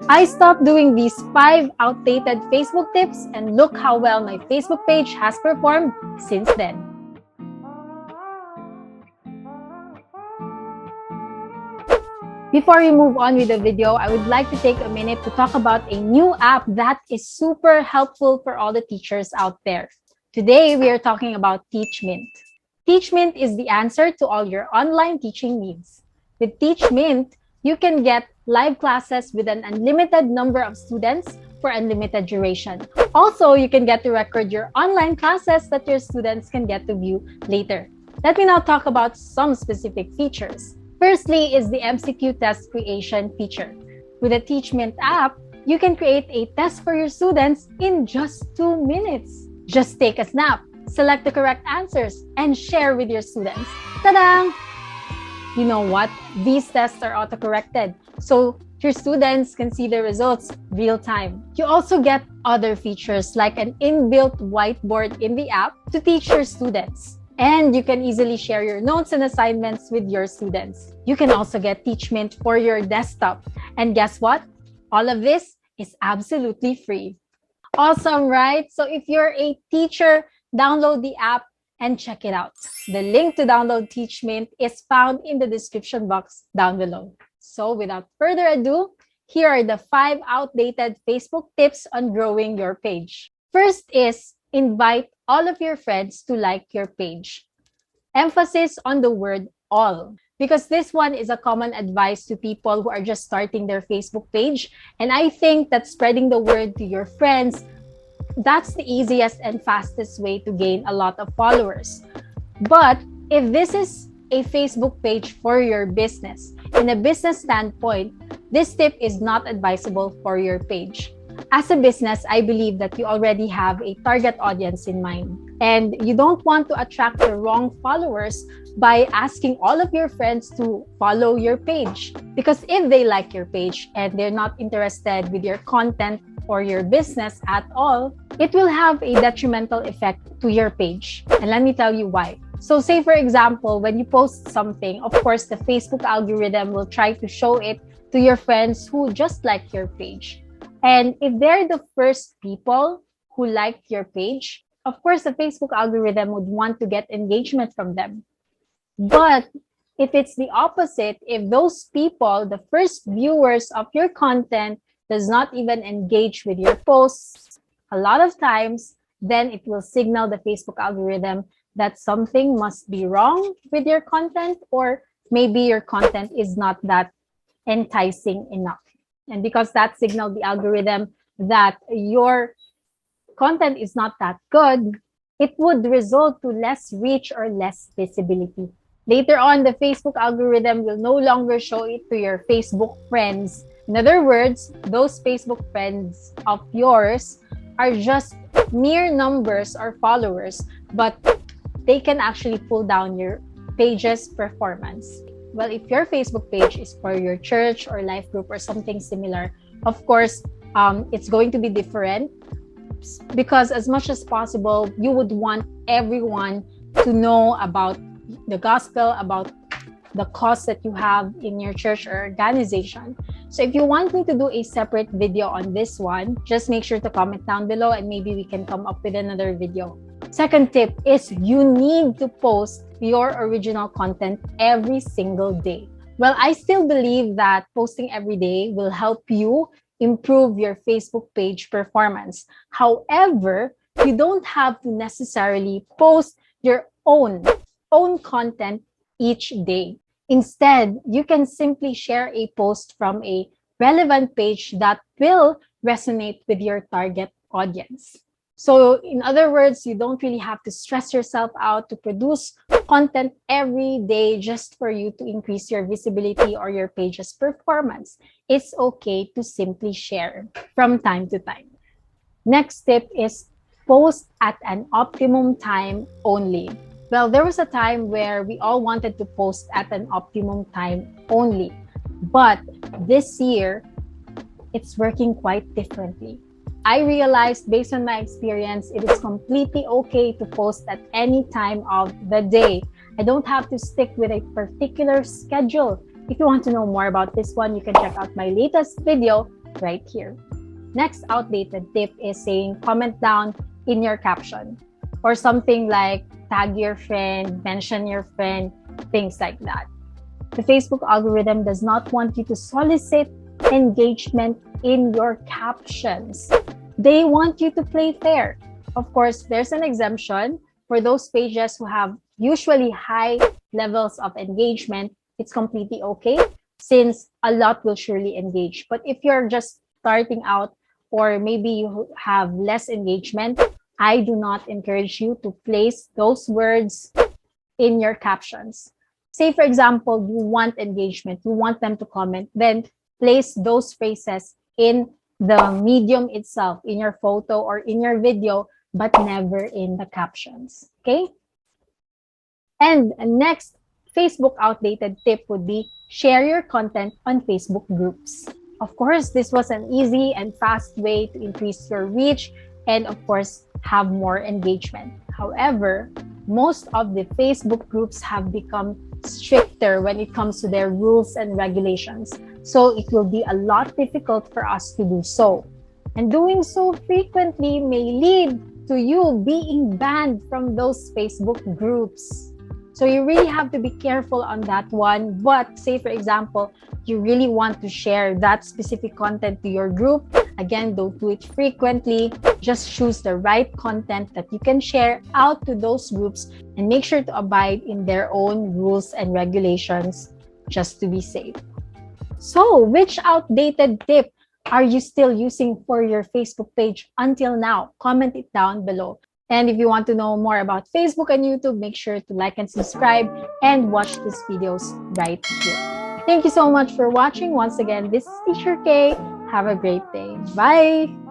I stopped doing these 5 outdated Facebook tips and look how well my Facebook page has performed since then. Before we move on with the video, I would like to take a minute to talk about a new app that is super helpful for all the teachers out there. Today, we are talking about Teachmint. Teachmint is the answer to all your online teaching needs. With Teachmint, you can get live classes with an unlimited number of students for unlimited duration. Also, you can get to record your online classes that your students can get to view later. Let me now talk about some specific features. Firstly is the MCQ test creation feature. With the Teachmint app, you can create a test for your students in just 2 minutes. Just take a snap, select the correct answers, and share with your students. Ta-da! You know what? These tests are auto-corrected, so your students can see the results real time. You also get other features like an inbuilt whiteboard in the app to teach your students. And you can easily share your notes and assignments with your students. You can also get Teachmint for your desktop. And guess what? All of this is absolutely free. Awesome, right? So if you're a teacher, download the app and check it out. The link to download Teachmint is found in the description box down below. So without further ado, here are the 5 outdated Facebook tips on growing your page. First is invite all of your friends to like your page. Emphasis on the word all, because this one is a common advice to people who are just starting their Facebook page. And I think that spreading the word to your friends, that's the easiest and fastest way to gain a lot of followers. But if this is a Facebook page for your business, in a business standpoint, this tip is not advisable for your page. As a business, I believe that you already have a target audience in mind, and you don't want to attract the wrong followers by asking all of your friends to follow your page. Because if they like your page and they're not interested with your content or your business at all, it will have a detrimental effect to your page. And let me tell you why. So say for example, when you post something, of course, the Facebook algorithm will try to show it to your friends who just like your page. And if they're the first people who like your page, of course, the Facebook algorithm would want to get engagement from them. But if it's the opposite, if those people, the first viewers of your content, does not even engage with your posts, a lot of times, then it will signal the Facebook algorithm that something must be wrong with your content, or maybe your content is not that enticing enough. And because that signaled the algorithm that your content is not that good, it would result to less reach or less visibility. Later on, the Facebook algorithm will no longer show it to your Facebook friends. In other words, those Facebook friends of yours are just mere numbers or followers, but they can actually pull down your page's performance. Well, if your Facebook page is for your church or life group or something similar, of course, it's going to be different, because as much as possible, you would want everyone to know about the gospel, about the cause that you have in your church or organization. So if you want me to do a separate video on this one, just make sure to comment down below and maybe we can come up with another video. Second tip is you need to post your original content every single day. Well, I still believe that posting every day will help you improve your Facebook page performance. However, you don't have to necessarily post your own content each day. Instead, you can simply share a post from a relevant page that will resonate with your target audience. So in other words, you don't really have to stress yourself out to produce content every day just for you to increase your visibility or your page's performance. It's okay to simply share from time to time. Next tip is post at an optimum time only. Well, there was a time where we all wanted to post at an optimum time only, but this year, it's working quite differently. I realized based on my experience, it is completely okay to post at any time of the day. I don't have to stick with a particular schedule. If you want to know more about this one, you can check out my latest video right here. Next outdated tip is saying comment down in your caption or something like tag your friend, mention your friend, things like that. The Facebook algorithm does not want you to solicit engagement in your captions. They want you to play fair. Of course, there's an exemption for those pages who have usually high levels of engagement. It's completely okay since a lot will surely engage. But if you're just starting out or maybe you have less engagement, I do not encourage you to place those words in your captions. Say, for example, you want engagement, you want them to comment, then place those phrases in the medium itself, in your photo or in your video, but never in the captions, okay? And next Facebook outdated tip would be share your content on Facebook groups. Of course, this was an easy and fast way to increase your reach and of course, have more engagement. However, most of the Facebook groups have become stricter when it comes to their rules and regulations. So it will be a lot difficult for us to do so. And doing so frequently may lead to you being banned from those Facebook groups. So you really have to be careful on that one. But say, for example, you really want to share that specific content to your group. Again, don't do it frequently. Just choose the right content that you can share out to those groups and make sure to abide in their own rules and regulations just to be safe. So, which outdated tip are you still using for your Facebook page until now? Comment it down below. And if you want to know more about Facebook and YouTube, make sure to like and subscribe and watch these videos right here. Thank you so much for watching. Once again, this is Teacher K. Have a great day. Bye!